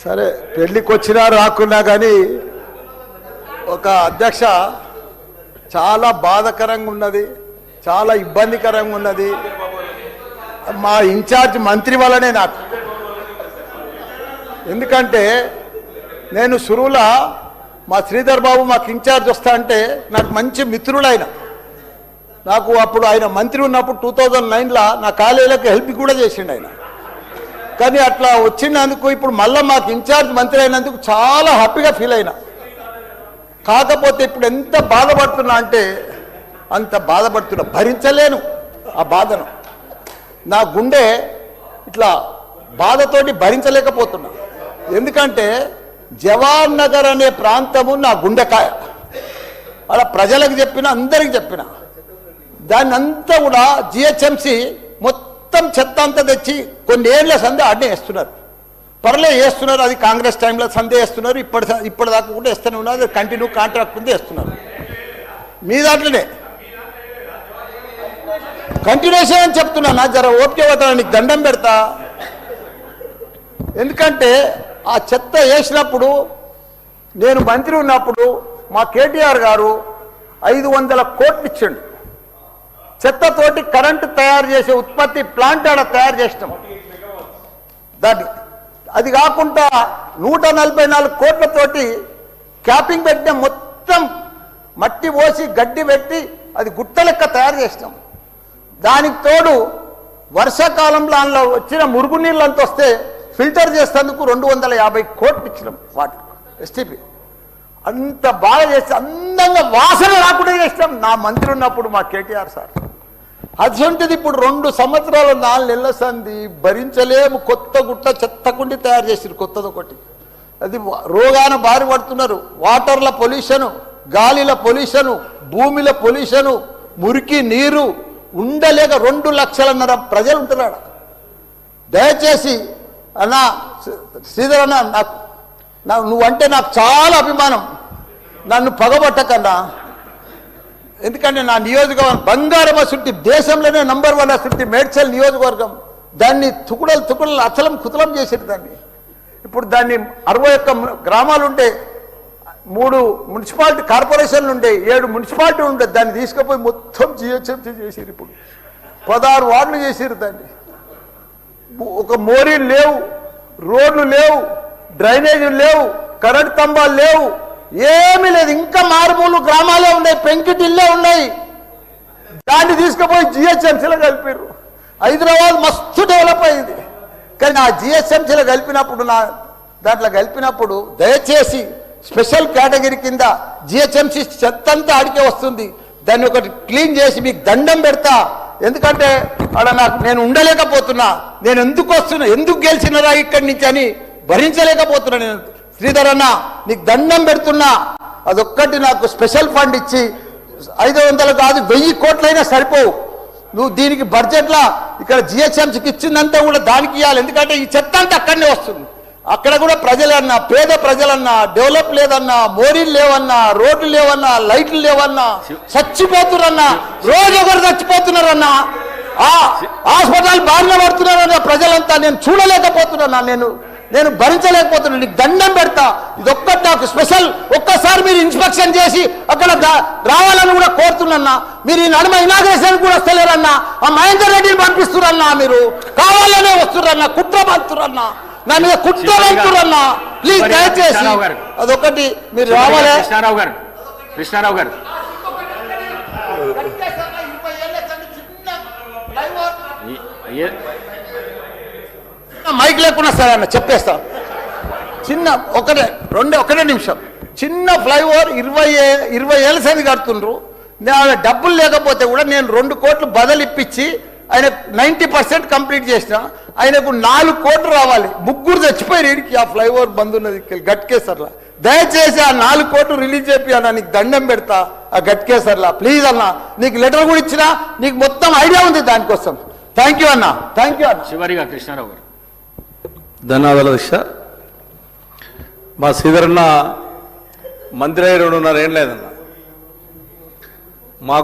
సరే పెళ్ళికి వచ్చినా రాకున్నా కానీ ఒక అధ్యక్ష చాలా బాధాకరంగా ఉన్నది, చాలా ఇబ్బందికరంగా ఉన్నది. మా ఇన్ఛార్జ్ మంత్రి వల్లనే నాకు. ఎందుకంటే నేను సురువుల మా శ్రీధర్ బాబు మాకు ఇన్ఛార్జ్ వస్తా అంటే నాకు మంచి మిత్రుడు ఆయన. నాకు అప్పుడు ఆయన మంత్రి ఉన్నప్పుడు 2009లో నా కాలేజీలకు హెల్ప్ కూడా చేసిండు ఆయన. కానీ అట్లా వచ్చినందుకు ఇప్పుడు మళ్ళీ మాకు ఇన్ఛార్జ్ మంత్రి అయినందుకు చాలా హ్యాపీగా ఫీల్ అయినా. కాకపోతే ఇప్పుడు ఎంత బాధపడుతున్నా అంటే అంత బాధపడుతున్నా, భరించలేను ఆ బాధను. నా గుండె ఇట్లా బాధతోటి భరించలేకపోతున్నా. ఎందుకంటే జవహర్ నగర్ అనే ప్రాంతము నా గుండెకాయ. అలా ప్రజలకు చెప్పిన, అందరికి చెప్పిన, దాన్ని అంతా కూడా జిహెచ్ఎంసి మొత్తం చెత్త అంతా తెచ్చి కొన్ని ఏళ్ళ సందే ఆడనే వేస్తున్నారు. పర్లే వేస్తున్నారు, అది కాంగ్రెస్ టైంలో సందే వేస్తున్నారు, ఇప్పటిదాకా కూడా వేస్తూనే ఉన్నారు. అది కంటిన్యూ కాంట్రాక్ట్ ఉంది వేస్తున్నారు. మీ దాంట్లోనే కంటిన్యూషన్ అని చెప్తున్నా. నా జర ఓపిక పట్టాలని నీకు దండం పెడతా. ఎందుకంటే ఆ చెత్త వేసినప్పుడు నేను మంత్రి ఉన్నప్పుడు మా కేటీఆర్ గారు 500 కోట్లు ఇచ్చిండు. చెత్తతోటి కరెంటు తయారు చేసే ఉత్పత్తి ప్లాంట్ ఆడ తయారు చేసినాం. దాన్ని అది కాకుండా 144 కోట్లతోటి క్యాపింగ్ పెట్టిన, మొత్తం మట్టి పోసి గడ్డి పెట్టి అది గుట్ట లెక్క తయారు చేసినాం. దానికి తోడు వర్షాకాలంలో అందులో వచ్చిన మురుగునీళ్ళు అంత వస్తే ఫిల్టర్ చేసేందుకు 250 కోట్లు ఇచ్చినాం. వాటి ఎస్టీపీ అంత బాగా చేసి అందంగా వాసన రాకుండా చేసినాం నా మంత్రి ఉన్నప్పుడు మా కేటీఆర్ సార్. అటువంటిది ఇప్పుడు 2 సంవత్సరాలు 4 నెలల సంది భరించలేము. కొత్త గుట్ట చెత్తకుండి తయారు చేసిరు, కొత్తది ఒకటి. అది రోగాన బారి పడుతున్నారు. వాటర్ల పొల్యూషను, గాలిల పొల్యూషను, భూమిల పొల్యూషను, మురికి నీరు ఉండలేక 2 లక్షలన్నర ప్రజలు ఉంటున్నాడు. దయచేసి అన్నా శ్రీధర్ అన్న, నువ్వంటే నాకు చాలా అభిమానం. నన్ను పగబట్టకన్నా. ఎందుకంటే నా నియోజకవర్గం బంగారం అసుంటి, దేశంలోనే నంబర్ 1 అసుంటి మేడ్చల్ నియోజకవర్గం. దాన్ని తుకుడలు అచలం కుతలం చేసేది దాన్ని. ఇప్పుడు దాన్ని 61 గ్రామాలు ఉంటే, 3 మున్సిపాలిటీ కార్పొరేషన్లు ఉండే, 7 మున్సిపాలిటీ ఉండే. దాన్ని తీసుకుపోయి మొత్తం జిహెచ్ఎంసీ చేసారు. ఇప్పుడు 16 వార్డులు చేసారు దాన్ని. ఒక మోరీలు లేవు, రోడ్లు లేవు, డ్రైనేజీలు లేవు, కరెంట్ స్తంభాలు లేవు, ఏమీ లేదు. ఇంకా మారుమూలు గ్రామాలే ఉన్నాయి, పెంకిటిల్లే ఉన్నాయి. దాన్ని తీసుకుపోయి జిహెచ్ఎంసీలో కలిపారు. హైదరాబాద్ మస్తు డెవలప్ అయింది. కానీ ఆ జిహెచ్ఎంసీలో కలిపినప్పుడు, దాంట్లో కలిపినప్పుడు దయచేసి స్పెషల్ కేటగిరీ కింద జిహెచ్ఎంసీ చెత్తంతా ఆడికే వస్తుంది. దాన్ని ఒకటి క్లీన్ చేసి మీకు దండం పెడతా. ఎందుకంటే అక్కడ నేను ఉండలేకపోతున్నా. నేను ఎందుకు వస్తున్నా, ఎందుకు గెలిచినరా ఇక్కడి నుంచి అని భరించలేకపోతున్నా. నేను శ్రీధర్ అన్న నీకు దండం పెడుతున్నా. అదొక్కటి నాకు స్పెషల్ ఫండ్ ఇచ్చి 500 కాదు 1000 కోట్లైనా సరిపోవు. నువ్వు దీనికి బడ్జెట్లో ఇక్కడ జిహెచ్ఎంసీకి ఇచ్చిందంతా కూడా దానికి ఇవ్వాలి. ఎందుకంటే ఈ చెత్త అంతా అక్కడనే వస్తుంది. అక్కడ కూడా ప్రజలన్నా, పేద ప్రజలన్నా, డెవలప్ లేదన్నా, మోరీలు లేవన్నా, రోడ్లు లేవన్నా, లైట్లు లేవన్నా, చచ్చిపోతున్నారన్నా, రోజు ఒకరు చచ్చిపోతున్నారన్నా, హాస్పిటల్ బారిన పడుతున్నారన్నా ప్రజలంతా. నేను చూడలేకపోతున్నా, నేను భరించలేకపోతున్నా. నీకు దండం పెడతా. ఇదొక్కటి నాకు స్పెషల్. ఒక్కసారి మీరు ఇన్స్పెక్షన్ చేసి అక్కడ రావాలని కూడా కోరుతున్నా. మీరు ఈ నడుమ ఇనాగ్రేషన్ కూడా వస్తలేరన్నా. ఆ మహేందర్ రెడ్డిని పంపిస్తురన్నా. మీరు కావాలనే వస్తురన్నా, కుట్ర పంపుతురన్నా, నా మీద కుట్ర పంపుతురన్నా. ప్లీజ్ దయచేసి అదొకటి మీరు రావాలి. కృష్ణారావు గారు మైక్ లేకుండా సరే అన్న చెప్పేస్తాం. చిన్న ఒకటే నిమిషం. చిన్న ఫ్లైఓవర్ 20 ఏళ్ళ సంది కడుతుండ్రు. డబ్బులు లేకపోతే కూడా నేను 2 కోట్లు బదలిప్పించి ఆయన 90% కంప్లీట్ చేసిన. ఆయనకు 4 కోట్లు రావాలి. 3 చచ్చిపోయి వీడికి ఆ ఫ్లైఓవర్ బంద్ ఉన్నది గట్కేసర్లా. దయచేసి ఆ 4 కోట్లు రిలీజ్ చేపి అన్న, నీకు దండం పెడతా. ఆ గట్కేసర్లా ప్లీజ్ అన్న. నీకు లెటర్ కూడా ఇచ్చినా, నీకు మొత్తం ఐడియా ఉంది దానికోసం. థ్యాంక్ యూ అన్న, థ్యాంక్ యూ అన్న. చివరిగా కృష్ణారావు గారు. ధన్యవాదాలు అధ్యక్ష. మా శ్రీధరన్న మంత్రి అయ్యి 2.5 ఏళ్ళు లేదన్న. మాకు